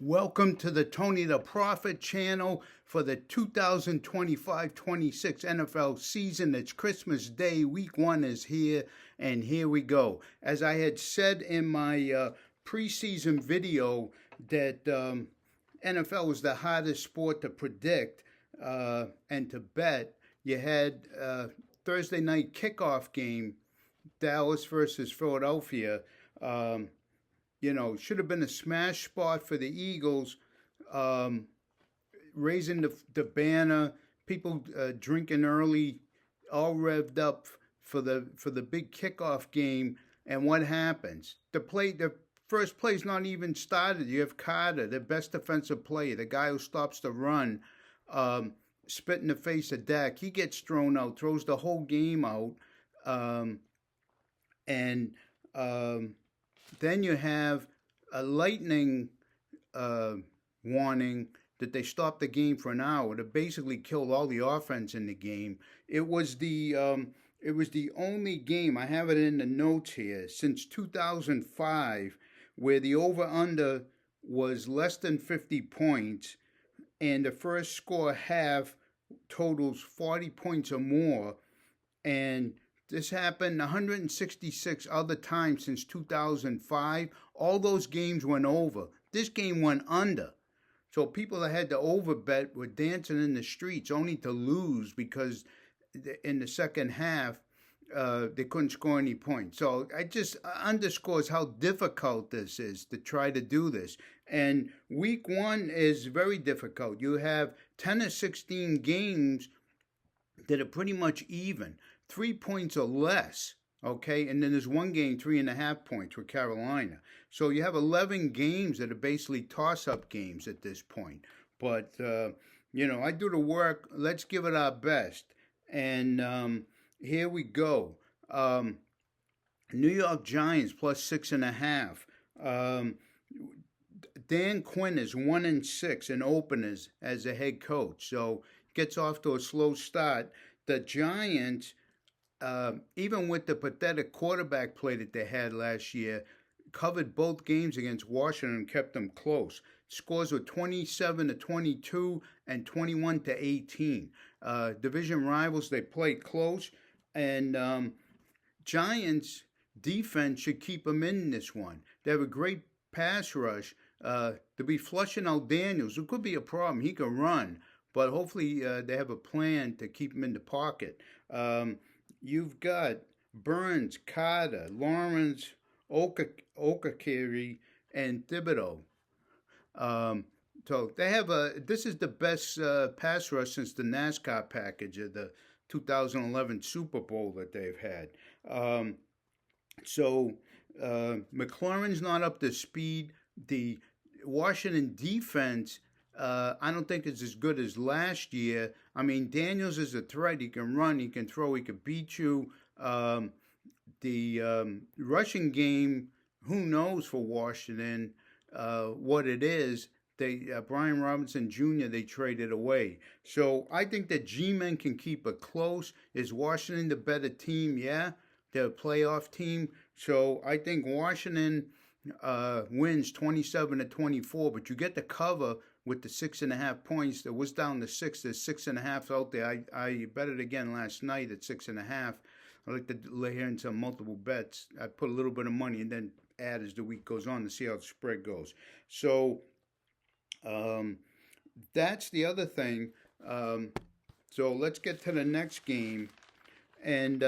Welcome to the Tony the Prophet channel for the 2025-26 NFL season. It's Christmas Day. Week 1 is here, and here we go. As I had said in my preseason video that NFL was the hardest sport to predict and to bet. You had Thursday night kickoff game, Dallas versus Philadelphia. Should have been a smash spot for the Eagles, raising the banner, people drinking early, all revved up for the big kickoff game. And what happens? The first play's not even started. You have Carter, the best defensive player, the guy who stops the run, spit in the face of Dak. He gets thrown out, throws the whole game out, and then you have a lightning warning that they stopped the game for an hour that basically killed all the offense in the game. It was the only game, I have it in the notes here, since 2005 where the over-under was less than 50 points and the first score half totals 40 points or more. And this happened 166 other times since 2005. All those games went over. This game went under. So people that had to overbet were dancing in the streets only to lose because in the second half they couldn't score any points. So it just underscores how difficult this is to try to do this. And week 1 is very difficult. You have 10 or 16 games that are pretty much even. 3 points or less, okay? And then there's one game, 3.5 points with Carolina. So you have 11 games that are basically toss-up games at this point. But, I do the work. Let's give it our best. And here we go. New York Giants plus 6.5. Dan Quinn is 1-6 in openers as a head coach. So gets off to a slow start. The Giants, even with the pathetic quarterback play that they had last year, covered both games against Washington and kept them close. Scores were 27-22 and 21-18. Division rivals, they played close, and Giants defense should keep them in this one. They have a great pass rush. To be flushing out Daniels, it could be a problem. He can run, but hopefully they have a plan to keep him in the pocket. You've got Burns, Carter, Lawrence, Okakiri, and Thibodeau. So they have this is the best pass rush since the NASCAR package of the 2011 Super Bowl that they've had. McLaurin's not up to speed. The Washington defense, I don't think it's as good as last year. I mean, Daniels is a threat. He can run, he can throw, he can beat you. The rushing game, who knows for Washington what it is. Brian Robinson Jr., they traded away. So I think that G-Men can keep it close. Is Washington the better team? Yeah, they're a playoff team. So I think Washington wins 27-24, but you get the cover with the 6.5 points. That was down to 6. There's 6.5 out there. I bet it again last night at 6.5. I like to lay here into multiple bets. I put a little bit of money and then add as the week goes on to see how the spread goes. So that's the other thing. So let's get to the next game. And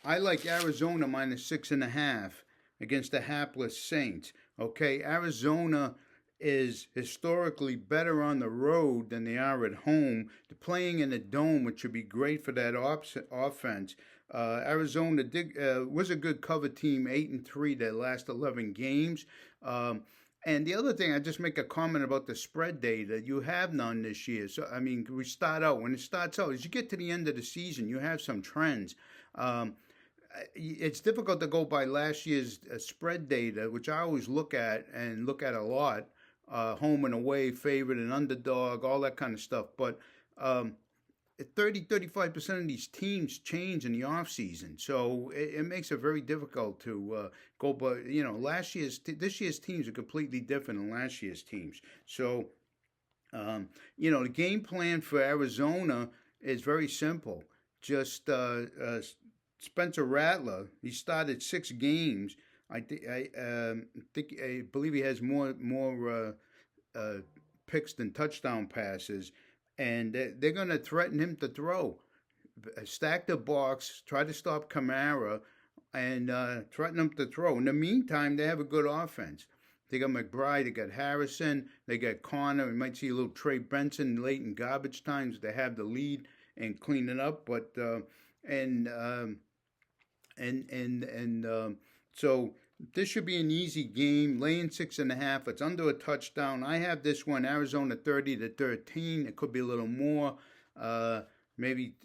I like Arizona minus 6.5 against the hapless Saints. Okay, Arizona is historically better on the road than they are at home. They're playing in a dome, which would be great for that offense. Arizona was a good cover team, 8-3 their last 11 games. And the other thing, I just make a comment about the spread data. You have none this year. So, I mean, when it starts out, as you get to the end of the season, you have some trends. It's difficult to go by last year's spread data, which I always look at a lot. Home and away, favorite and underdog, all that kind of stuff. But 35% of these teams change in the offseason. So it makes it very difficult to go. But, this year's teams are completely different than last year's teams. So, the game plan for Arizona is very simple. Just Spencer Rattler, he started 6 games. I believe he has more picks than touchdown passes, and they're going to threaten him to throw, stack the box, try to stop Kamara, and threaten him to throw. In the meantime, they have a good offense. They got McBride, they got Harrison, they got Connor. We might see a little Trey Benson late in garbage times. They have the lead and clean it up, but so this should be an easy game. Laying 6.5. It's under a touchdown. I have this one, Arizona 30-13. It could be a little more. Maybe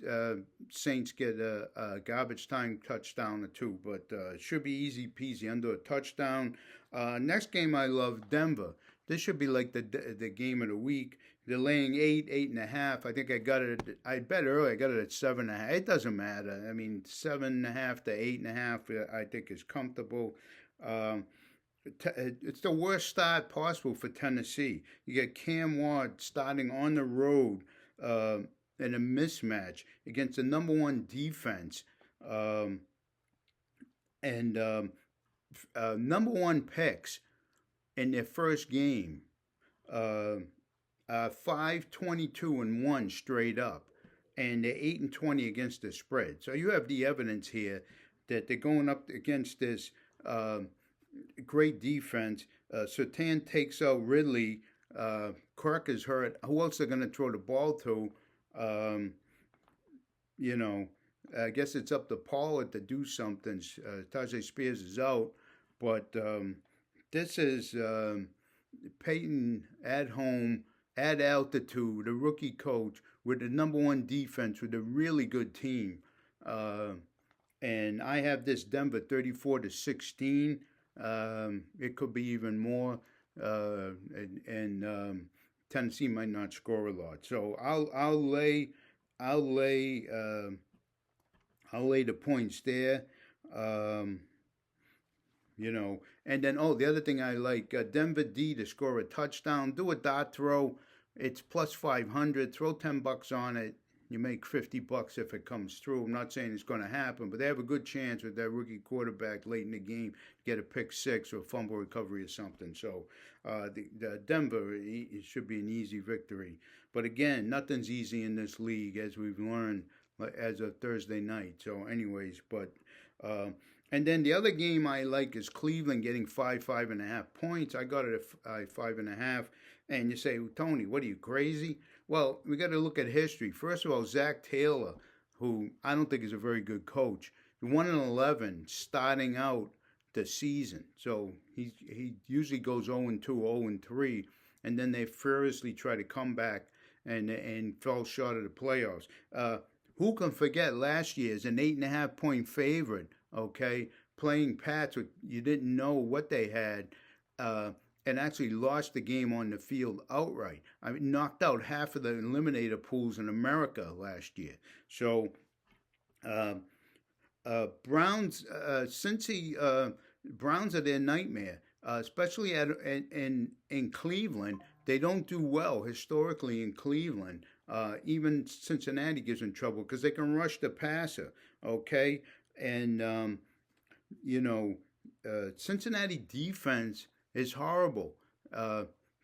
Saints get a garbage time touchdown or two, but it should be easy peasy under a touchdown. Next game I love, Denver. This should be like the game of the week. They're laying 8.5. I think I got it. I bet early. I got it at 7.5. It doesn't matter. I mean, 7.5 to 8.5. I think is comfortable. It's the worst start possible for Tennessee. You get Cam Ward starting on the road in a mismatch against the number one defense, and number one picks in their first game. 5-22-1 straight up, and they're 8-20 against the spread. So you have the evidence here that they're going up against this great defense. Surtain takes out Ridley. Kirk is hurt. Who else are going to throw the ball to? I guess it's up to Pollard to do something. Tajay Spears is out, but this is Peyton at home, at altitude, a rookie coach with the number one defense, with a really good team. And I have this Denver 34-16. It could be even more. And Tennessee might not score a lot. So I'll lay the points there. And then the other thing I like, Denver D to score a touchdown. Do a dot throw. It's plus 500. Throw $10 on it. You make $50 if it comes through. I'm not saying it's going to happen, but they have a good chance with that rookie quarterback late in the game to get a pick six or a fumble recovery or something. So the Denver, it should be an easy victory. But again, nothing's easy in this league, as we've learned as of Thursday night. So anyways, and then the other game I like is Cleveland getting 5.5 points. I got it at 5.5. And you say, Tony, what are you, crazy? Well, we got to look at history. First of all, Zach Taylor, who I don't think is a very good coach, 1-11 starting out the season. So he usually goes 0-2, 0-3, and then they furiously try to come back and fell short of the playoffs. Who can forget last year's an 8.5 point favorite? Okay, playing Pats, you didn't know what they had. And actually lost the game on the field outright. I mean, knocked out half of the eliminator pools in America last year. So, Browns, Browns are their nightmare, especially in Cleveland. They don't do well historically in Cleveland. Even Cincinnati gives them trouble because they can rush the passer. Okay, and Cincinnati defense is horrible.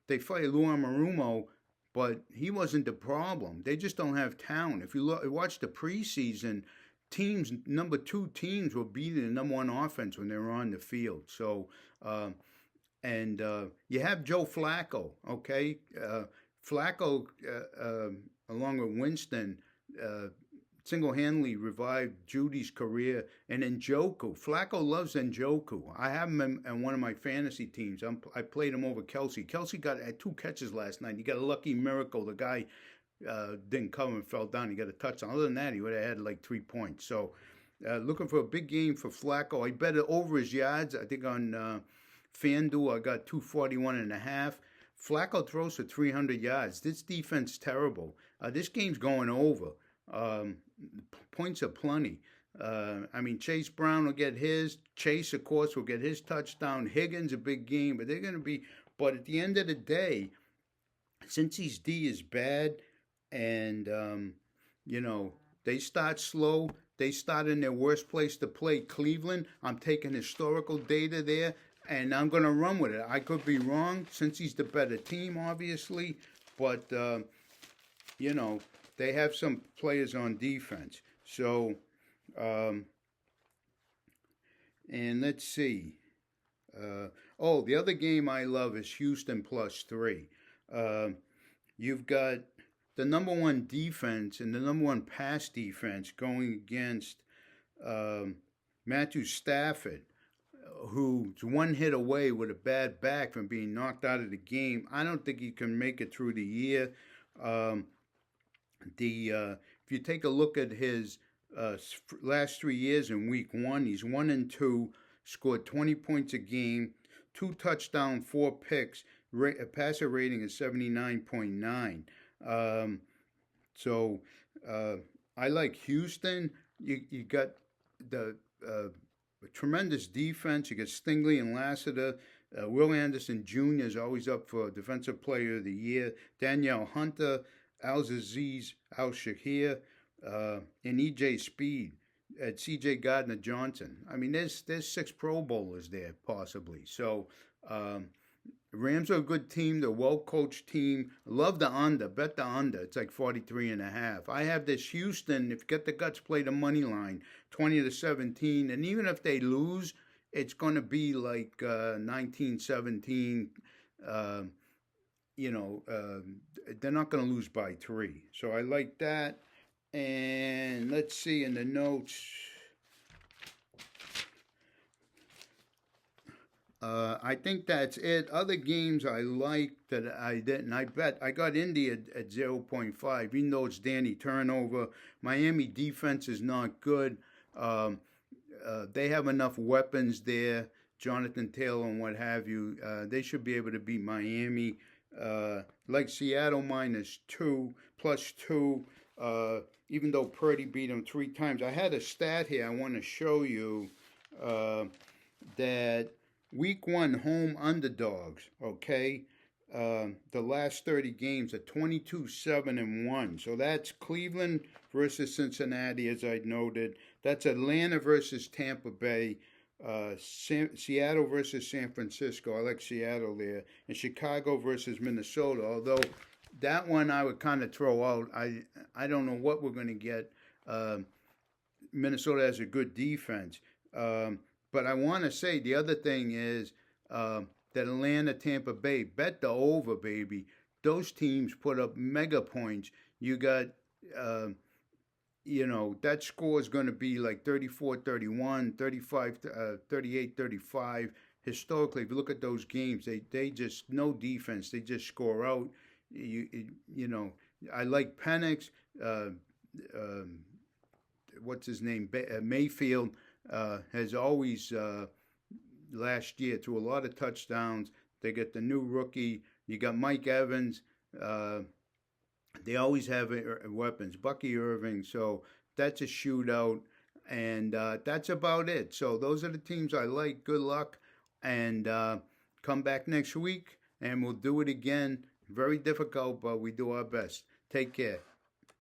They fired Lou Anarumo, but he wasn't the problem. They just don't have talent. If you watch the preseason, number 2 teams were beating the number 1 offense when they were on the field. So, you have Joe Flacco, okay? Flacco, along with Winston, single-handedly revived Judy's career, and Njoku. Flacco loves Njoku. I have him in one of my fantasy teams. I played him over Kelsey. Kelsey had 2 catches last night. He got a lucky miracle. The guy didn't cover and fell down. He got a touchdown. Other than that, he would have had like 3 points. So looking for a big game for Flacco. I bet it over his yards. I think on FanDuel I got 241.5. Flacco throws for 300 yards. This defense terrible. This game's going over. Um, Points are plenty. I mean, Chase Brown will get his. Chase, of course, will get his touchdown. Higgins, a big game, but they're going to be. But at the end of the day, since his D is bad, and you know they start slow. They start in their worst place to play, Cleveland. I'm taking historical data there, and I'm going to run with it. I could be wrong since he's the better team, obviously, but you know they have some players on defense. So, um, and let's see. The other game I love is Houston +3. Uh, you've got the number one defense and the number one pass defense going against um, Matthew Stafford, who's one hit away with a bad back from being knocked out of the game. I don't think he can make it through the year. Um, the If you take a look at his last 3 years in Week 1, he's 1-2, scored 20 points a game, 2 touchdowns, 4 picks. Passer rating is 79.9. Um, so uh, I like Houston. You got the tremendous defense. You got Stingley and Lassiter. Will Anderson Jr. is always up for Defensive Player of the Year. Danielle Hunter, Al-Aziz Al-Shahir, and E.J. Speed at C.J. Gardner-Johnson. I mean, there's 6 Pro Bowlers there, possibly. So Rams are a good team. They're a well-coached team. Love the under. Bet the under. It's like 43.5. I have this Houston, if Get the Guts play the money line, 20-17. And even if they lose, it's going to be like 19-17. They're not going to lose by 3. So I like that. And let's see in the notes. I think that's it. Other games I like that I didn't. I bet I got Indy at 0.5, even though it's Danny turnover. Miami defense is not good. They have enough weapons there, Jonathan Taylor and what have you. They should be able to beat Miami. Like Seattle -2, +2. Even though Purdy beat them 3 times. I had a stat here I want to show you that Week 1 home underdogs, okay? The last 30 games are 22-7-1. So that's Cleveland versus Cincinnati, as I noted. That's Atlanta versus Tampa Bay. Seattle versus San Francisco. I like Seattle there. And Chicago versus Minnesota. Although that one I would kind of throw out. I don't know what we're going to get. Minnesota has a good defense. But I want to say the other thing is that Atlanta, Tampa Bay, bet the over, baby. Those teams put up mega points. You got, that score is going to be like 34-31, 35, 38-35. Historically, if you look at those games, they just, no defense. They just score out. I like Penix. What's his name? Mayfield. Has always last year threw a lot of touchdowns. They get the new rookie. You got Mike Evans. They always have weapons. Bucky Irving. So that's a shootout. And that's about it. So those are the teams I like. Good luck. And come back next week and we'll do it again. Very difficult, but we do our best. Take care.